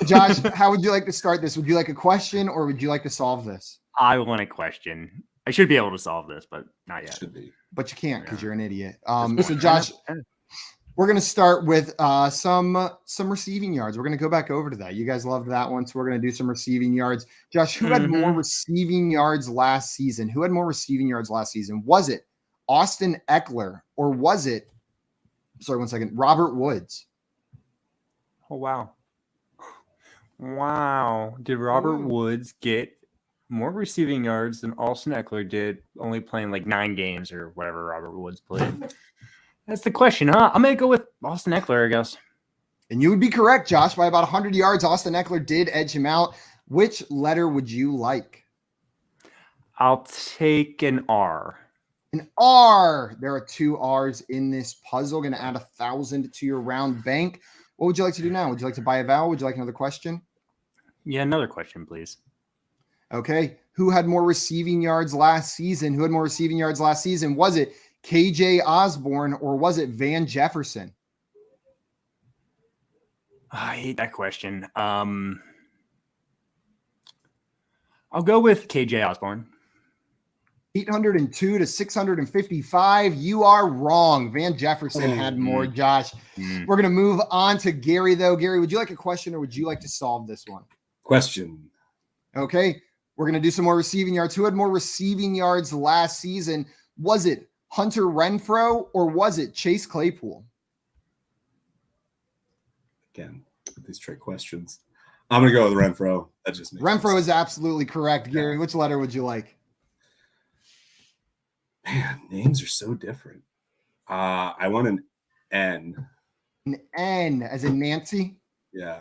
Josh, how would you like to start this? Would you like a question or would you like to solve this? I want a question. I should be able to solve this, but not yet. Should be. But you can't because Yeah. you're an idiot. So Josh, we're going to start with some receiving yards. We're going to go back over to that. You guys loved that one, so we're going to do some receiving yards. Josh, who had more receiving yards last season? Who had more receiving yards last season? Was it Austin Eckler or was it, sorry, 1 second, Robert Woods? Oh, wow. Wow. Did Robert Woods get more receiving yards than Austin Eckler did, only playing like 9 games or whatever Robert Woods played? That's the question, huh? I'm going to go with Austin Eckler, I guess. And you would be correct, Josh. By about 100 yards, Austin Eckler did edge him out. Which letter would you like? I'll take an R. An R. There are 2 R's in this puzzle. Going to add 1,000 to your round bank. What would you like to do now? Would you like to buy a vowel? Would you like another question? Yeah, another question, please. Okay. Who had more receiving yards last season? Who had more receiving yards last season? Was it KJ Osborne or was it Van Jefferson? I hate that question. I'll go with KJ Osborne. 802 to 655. You are wrong. Van Jefferson had more, Josh. We're going to move on to Gary, though. Gary, would you like a question or would you like to solve this one? Question. Okay. We're going to do some more receiving yards. Who had more receiving yards last season? Was it Hunter Renfrow or was it Chase Claypool? Again, these trick questions. I'm going to go with Renfrow. That just makes Renfrow sense. is absolutely correct. Gary, which letter would you like? Man, names are so different. I want an N. An N as in Nancy. Yeah.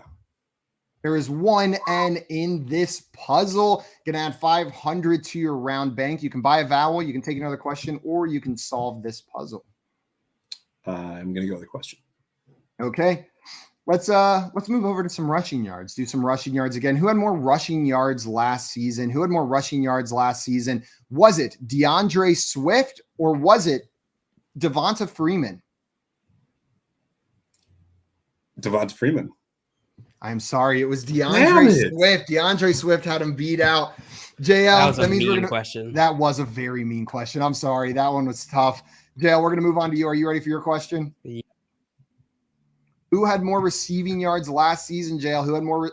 There is 1 N in this puzzle. Going to add 500 to your round bank. You can buy a vowel, you can take another question, or you can solve this puzzle. I'm going to go with the question. Okay. Let's move over to some rushing yards. Do some rushing yards again. Who had more rushing yards last season? Who had more rushing yards last season? Was it DeAndre Swift or was it Devonta Freeman? Devonta Freeman. I'm sorry, it was DeAndre Swift. DeAndre Swift had him beat out. JL, That was a mean question. That was a very mean question. I'm sorry. That one was tough. JL, we're going to move on to you. Are you ready for your question? Yeah. Who had more receiving yards last season, JL? Who had more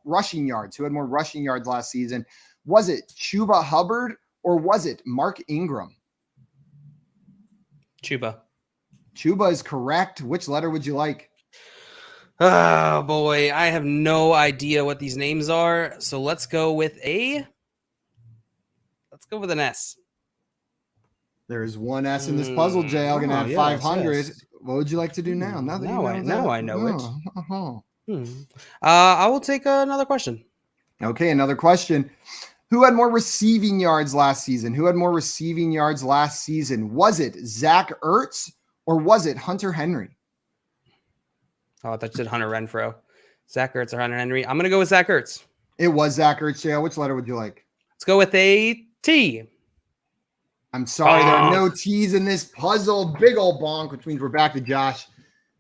rushing yards? Who had more rushing yards last season? Was it Chuba Hubbard or was it Mark Ingram? Chuba. Chuba is correct. Which letter would you like? Oh boy, I have no idea what these names are. So let's go with an S. There is 1 S in this puzzle, JL. Going to add 500. Yes. What would you like to do now? Now I know it. Uh-huh. I will take another question. Okay, another question. Who had more receiving yards last season? Who had more receiving yards last season? Was it Zach Ertz or was it Hunter Henry? Oh, I thought you said Hunter Renfrow. Zach Ertz or Hunter Henry. I'm going to go with Zach Ertz. It was Zach Ertz, JL. Which letter would you like? Let's go with a T. I'm sorry, there are no T's in this puzzle. Big old bonk, which means we're back to Josh.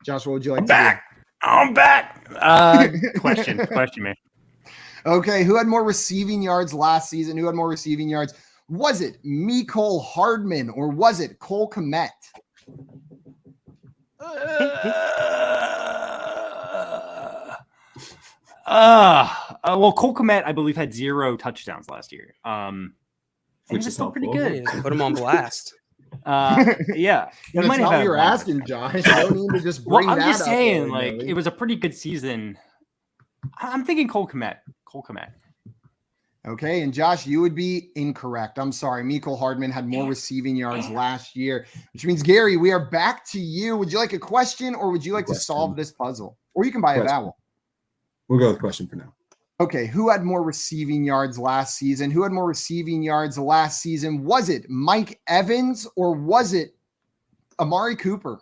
Josh, what would you like to do? I'm back. Question, man. Okay, who had more receiving yards last season? Who had more receiving yards? Was it Mecole Hardman or was it Cole Kmet? Well, Cole Kmet, I believe, had 0 touchdowns last year. Which is is still pretty helpful. good. Put him on blast. Yeah, That's not what you're asking, Josh. I don't need to just bring I'm that just up saying, there, like, it was a pretty good season. I'm thinking Cole Kmet. Okay, and Josh, you would be incorrect. I'm sorry. Mecole Hardman had more receiving yards last year, which means, Gary, we are back to you. Would you like a question or would you like to solve this puzzle? Or you can buy a vowel. We'll go with the question for now. Okay, who had more receiving yards last season? Who had more receiving yards last season? Was it Mike Evans or was it Amari Cooper?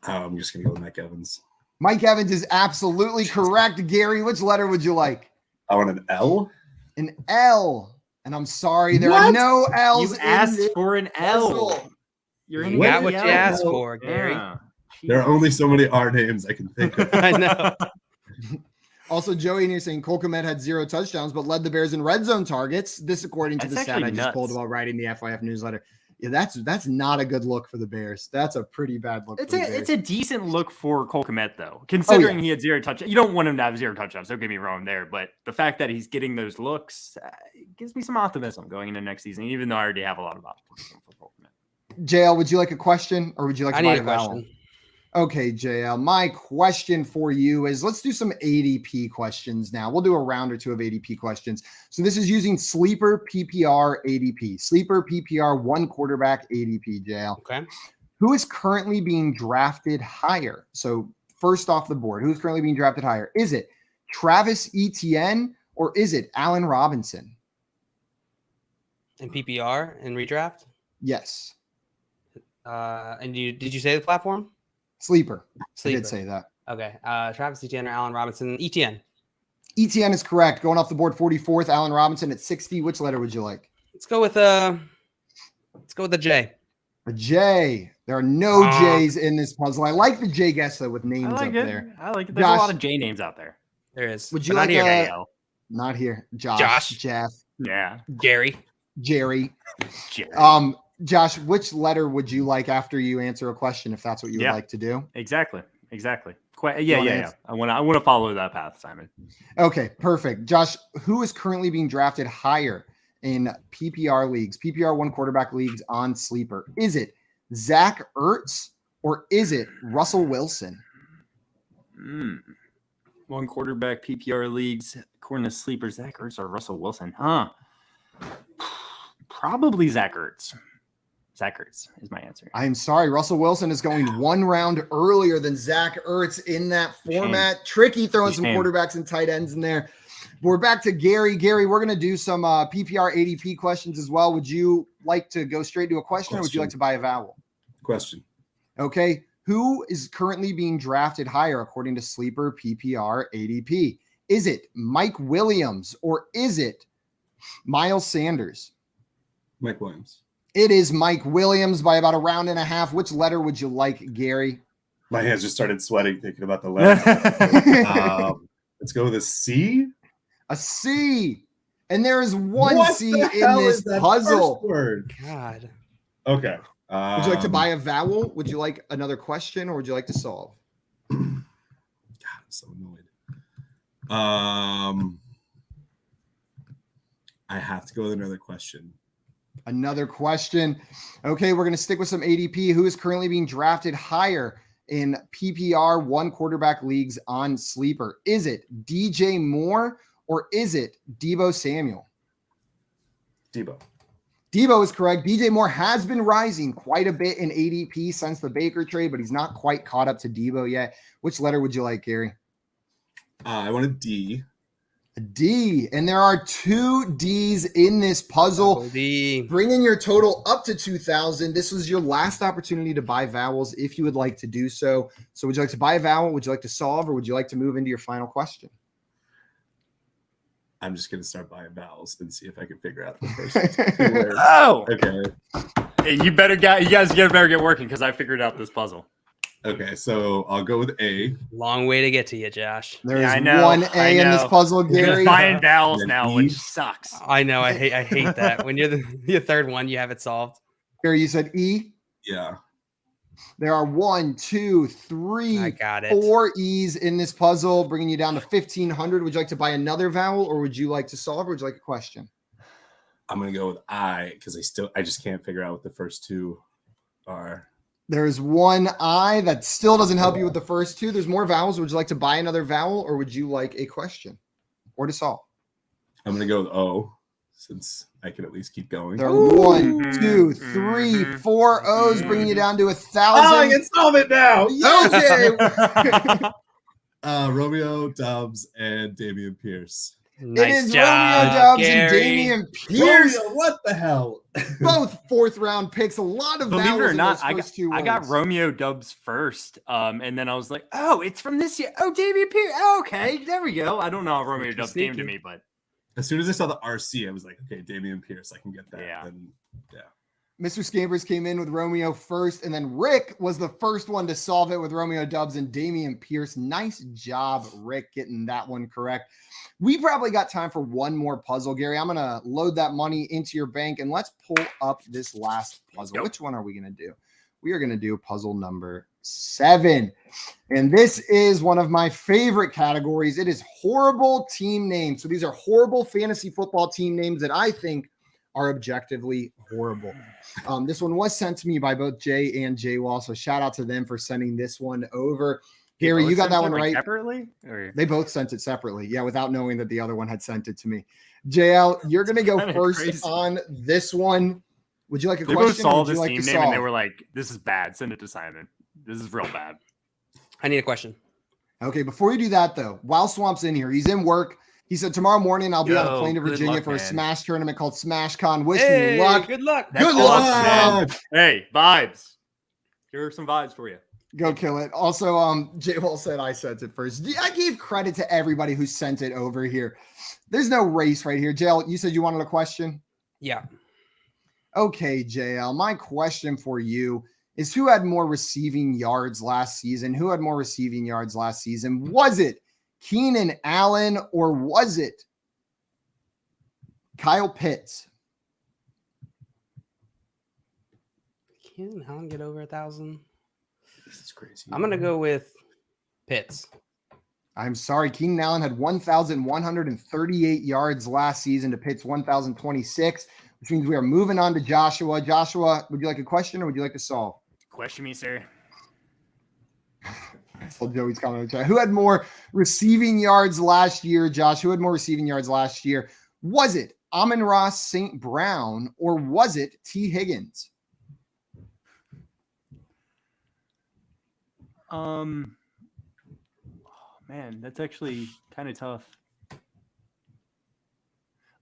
I'm just gonna go with Mike Evans. Mike Evans is absolutely correct. Gary, which letter would you like? I want an L. An L. And I'm sorry, there are no L's. You asked for an L. You got what you asked for, Gary. Yeah. There are only so many R names I can think of. I know. Also, Joey in here saying Cole Kmet had 0 touchdowns, but led the Bears in red zone targets. This, according to the stat I just pulled about writing the FYF newsletter. Yeah, that's not a good look for the Bears. That's a pretty bad look. It's a decent look for Cole Kmet, though, considering he had 0 touchdowns. You don't want him to have 0 touchdowns. Don't get me wrong there, but the fact that he's getting those looks gives me some optimism going into next season. Even though I already have a lot of optimism for Cole Kmet. JL, would you like a question, or would you like to I buy need a a vowel? question. Okay, JL, my question for you is, let's do some ADP questions now. We'll do a round or two of ADP questions. So this is using Sleeper PPR ADP. Sleeper PPR 1 quarterback ADP, JL. Okay. Who is currently being drafted higher? So first off the board, who's currently being drafted higher? Is it Travis Etienne or is it Allen Robinson? In PPR and redraft? Yes. And did you say the platform? Sleeper. Sleeper. I did say that. Okay. Travis Etienne or Allen Robinson? Etienne. Etienne is correct. Going off the board 44th, Allen Robinson at 60. Which letter would you like? Let's go with the J. A J. There are no J's in this puzzle. I like the J guess though with names up there. I like it. There's Josh, a lot of J names out there. There is. Would you But like not here. Not here. Josh. Jeff. Yeah. Gary. Jerry. Jerry. Josh, which letter would you like after you answer a question, if that's what you would like to do? Exactly. Yeah. I want to follow that path, Simon. Okay, perfect. Josh, who is currently being drafted higher in PPR leagues, PPR 1 quarterback leagues on Sleeper? Is it Zach Ertz or is it Russell Wilson? 1 quarterback PPR leagues, according to Sleeper, Zach Ertz or Russell Wilson? Probably Zach Ertz. Zach Ertz is my answer. I'm sorry. Russell Wilson is going 1 round earlier than Zach Ertz in that format. Tricky throwing some quarterbacks and tight ends in there. We're back to Gary. Gary, we're going to do some PPR ADP questions as well. Would you like to go straight to a question or would you like to buy a vowel? Question. Okay. Who is currently being drafted higher according to Sleeper PPR ADP? Is it Mike Williams or is it Miles Sanders? Mike Williams. It is Mike Williams by about 1.5 rounds. Which letter would you like, Gary? My hands just started sweating thinking about the letter. Let's go with a C. A C. And there is one C in this puzzle. Word? God. Okay. Would you like to buy a vowel? Would you like another question or would you like to solve? God, I'm so annoyed. I have to go with another question. Another question. Okay, we're going to stick with some ADP. Who is currently being drafted higher in PPR 1 quarterback leagues on Sleeper? Is it DJ Moore or is it Deebo Samuel? Deebo. Deebo is correct. DJ Moore has been rising quite a bit in ADP since the Baker trade, but he's not quite caught up to Deebo yet. Which letter would you like, Gary? I want a D. A D. And there are 2 D's in this puzzle. Bringing your total up to 2,000. This was your last opportunity to buy vowels if you would like to do so. So would you like to buy a vowel? Would you like to solve? Or would you like to move into your final question? I'm just going to start buying vowels and see if I can figure out the first 2 words. Okay. Hey, you guys better get working because I figured out this puzzle. Okay, so I'll go with A. Long way to get to you, Josh. There is one A in this puzzle, Gary. You're buying vowels now, which sucks. I know. I hate that. When you're the third one, you have it solved. Gary, you said E? Yeah. There are 1, 2, 3, I got it. 4 E's in this puzzle, bringing you down to 1,500. Would you like to buy another vowel or would you like to solve or would you like a question? I'm going to go with I because I just can't figure out what the first 2 are. There's 1 I that still doesn't help you with the first 2. There's more vowels. Would you like to buy another vowel or would you like a question or to solve? I'm going to go with O since I can at least keep going. There are 1, 2, 3, 4 O's, bringing you down to 1,000. Oh, I can solve it now. Okay. Romeo Doubs and Dameon Pierce. Nice it is job, Romeo Dubs Gary. and Damian Pierce. Romeo, what the hell? Both fourth-round picks. A lot of Believe it or vowels in not, those first two I got words. Romeo Dubs first. And then I was like, oh, it's from this year. Oh, Damian Pierce. Oh, okay, there we go. I don't know how Romeo Dubs came to me, but As soon as I saw the RC, I was like, okay, Damian Pierce, I can get that. Yeah. And, yeah. Mr. Scampers came in with Romeo first, and then Rick was the first one to solve it with Romeo Dubs and Damian Pierce. Nice job, Rick, getting that one correct. We probably got time for one more puzzle, Gary. I'm going to load that money into your bank, and let's pull up this last puzzle. Yep. Which one are we going to do? We are going to do puzzle number 7. And this is one of my favorite categories. It is horrible team names. So these are horrible fantasy football team names that I think are objectively horrible. This one was sent to me by both Jay and Jay Wall, so shout out to them for sending this one over. Gary, you got that one right. Separately? Or? They both sent it separately, yeah, without knowing that the other one had sent it to me. JL, you're going to go first crazy. on this one. Would you like a They question? both saw or would this you like team to name solve? and they were like, this is bad. Send it to Simon. This is real bad. I need a question. Okay, before you do that, though, Wild Swamp's in here. He's in work. He said, tomorrow morning I'll be on a plane to good Virginia luck, for a man. Smash tournament called Smash Con. Wish Hey, me luck. good luck. That's Good awesome, luck. man. Hey, vibes. Here are some vibes for you. Go kill it. Also, Jay Wall said I sent it first. I gave credit to everybody who sent it over here. There's no race right here. JL, you said you wanted a question? Yeah. Okay, JL, my question for you is who had more receiving yards last season? Who had more receiving yards last season? Was it Keenan Allen or was it Kyle Pitts? Can Allen get over 1,000? This is crazy. I'm going to go with Pitts. I'm sorry. Keenan Allen had 1,138 yards last season to Pitt's 1,026, which means we are moving on to Joshua. Joshua, would you like a question or would you like to solve? Question me, sir. Well, Joey's coming in the chat. Who had more receiving yards last year, Josh? Who had more receiving yards last year? Was it Amon-Ra St. Brown or was it T. Higgins? Oh, man, that's actually kind of tough.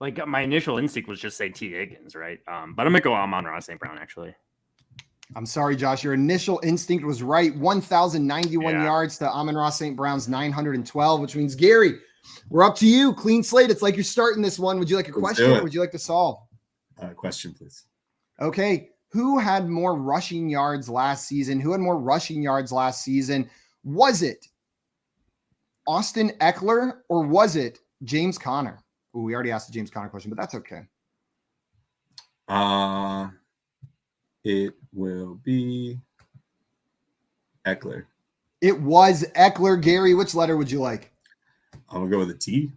Like my initial instinct was just say T. Higgins, right? But I'm gonna go Amon-Ra St. Brown actually. I'm sorry, Josh. Your initial instinct was right. 1,091 yards to Amon-Ra St. Brown's 912, which means, Gary, we're up to you. Clean slate. It's like you're starting this one. Would you like a question or would you like to solve? Question, please. Okay. Who had more rushing yards last season? Who had more rushing yards last season? Was it Austin Eckler or was it James Conner? Ooh, we already asked the James Conner question, but that's okay. It will be Eckler. It was Eckler. Gary, which letter would you like? I'm going to go with a T.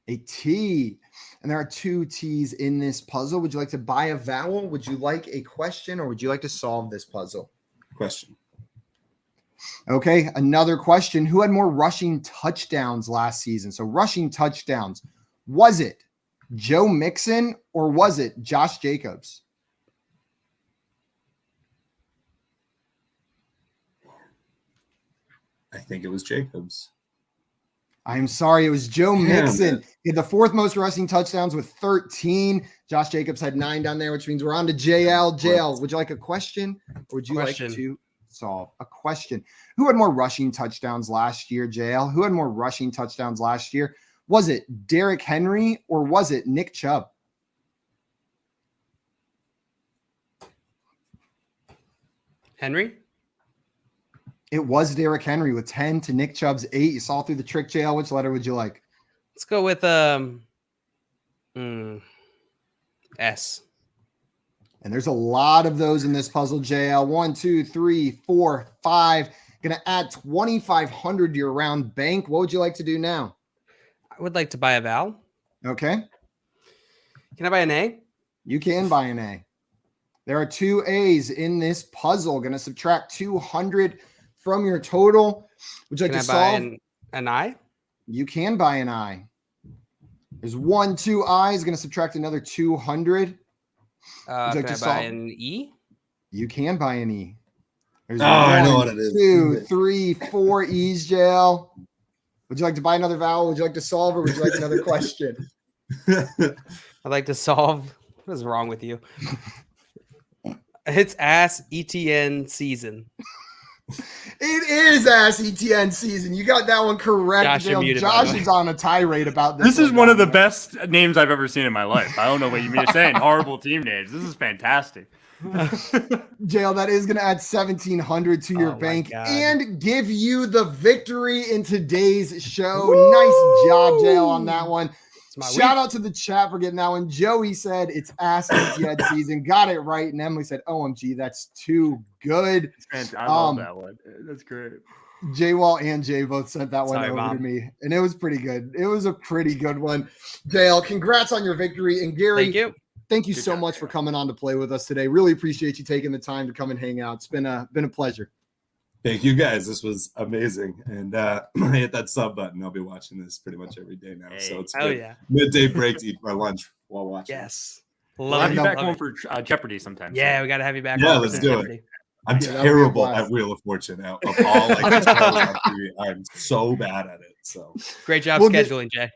A T. And there are 2 T's in this puzzle. Would you like to buy a vowel? Would you like a question or would you like to solve this puzzle? Question. Okay, another question. Who had more rushing touchdowns last season? So rushing touchdowns. Was it Joe Mixon or was it Josh Jacobs? I think it was Jacobs. I'm sorry, it was Joe Mixon. He had the 4th most rushing touchdowns with 13. Josh Jacobs had 9 down there, which means we're on to JL. JL, would you like a question or would you like to solve a question? Who had more rushing touchdowns last year, JL? Who had more rushing touchdowns last year? Was it Derrick Henry or was it Nick Chubb? Henry? It was Derrick Henry with 10 to Nick Chubb's 8. You saw through the trick, JL. Which letter would you like? Let's go with S. And there's a lot of those in this puzzle, JL. 1, 2, 3, 4, 5. Going to add 2,500 to your round bank. What would you like to do now? I would like to buy a vowel. Okay. Can I buy an A? You can buy an A. There are 2 A's in this puzzle. Going to subtract 200 from your total. Would you like to solve? An I? You can buy an I. There's 1, 2 I's. Going to subtract another 200. Can I buy an E? You can buy an E. There's I know what it is. 2, 3, 4 E's, JL. Would you like to buy another vowel? Would you like to solve, or would you like another question? I'd like to solve. What is wrong with you? It's ass ETN season. It is ass ETN season. You got that one correct. Josh, you're muted, Josh is on a tirade about this. This is one of the best names I've ever seen in my life. I don't know what you mean saying horrible team names. This is fantastic. Jail, that is going to add 1,700 to your bank and give you the victory in today's show. Woo! Nice job, Jail, on that one. Shout out to the chat for getting that one. Joey said it's ass ETN season. Got it right. And Emily said, OMG, that's too good. I love that one. That's great. J-Wall and Jay both sent that one over to me. And it was pretty good. It was a pretty good one. Dale, congrats on your victory. And Gary, thank you so much for coming on to play with us today. Really appreciate you taking the time to come and hang out. It's been a pleasure. Thank you guys. This was amazing. And I hit that sub button. I'll be watching this pretty much every day now. So it's midday break to eat my lunch while watching. Yes. We'll have you back home for Jeopardy sometime. Yeah, we got to have you back. Yeah, let's do it. I'm terrible at Wheel of Fortune. Of all like I'm so bad at it. So great job scheduling, Jay.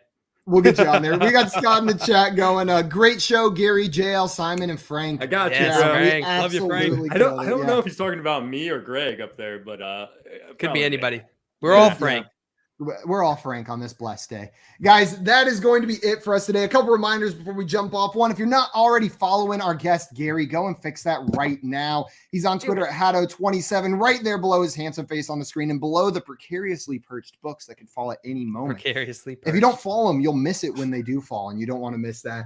We'll get you on there. We got Scott in the chat going. Great show, Gary, JL, Simon, and Frank. I got you, bro. Frank. Love you, Frank. I don't know if he's talking about me or Greg up there, but could be anybody. We're all Frank. We're all Frank on this blessed day. Guys, that is going to be it for us today. A couple reminders before we jump off. One, if you're not already following our guest, Gary, go and fix that right now. He's on Twitter at Hatto27, right there below his handsome face on the screen and below the precariously perched books that could fall at any moment. Precariously perched. If you don't follow him, you'll miss it when they do fall, and you don't want to miss that.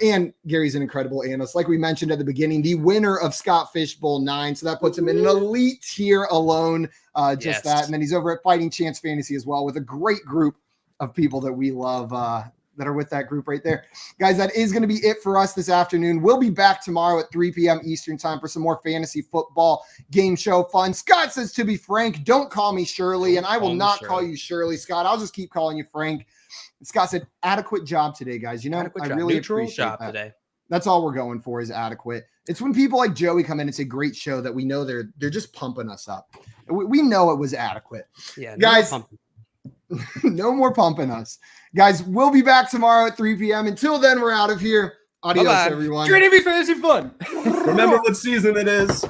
And Gary's an incredible analyst. Like we mentioned at the beginning, the winner of Scott Fishbowl 9. So that puts him in an elite tier alone. That. And then he's over at Fighting Chance Fantasy as well with a great group of people that we love that are with that group right there. Guys, that is going to be it for us this afternoon. We'll be back tomorrow at 3 p.m. Eastern time for some more fantasy football game show fun. Scott says, to be frank, don't call me Shirley, and I will not call you Shirley, Scott. I'll just keep calling you Frank. Scott said, adequate job today, guys. You know, I really appreciate that. Today. That's all we're going for is adequate. It's when people like Joey come in and say great show that we know they're just pumping us up. We know it was adequate. Yeah, guys, no more pumping us. Guys, we'll be back tomorrow at 3 p.m. Until then, we're out of here. Adios, everyone. Trinity Fantasy Fun. Remember what season it is.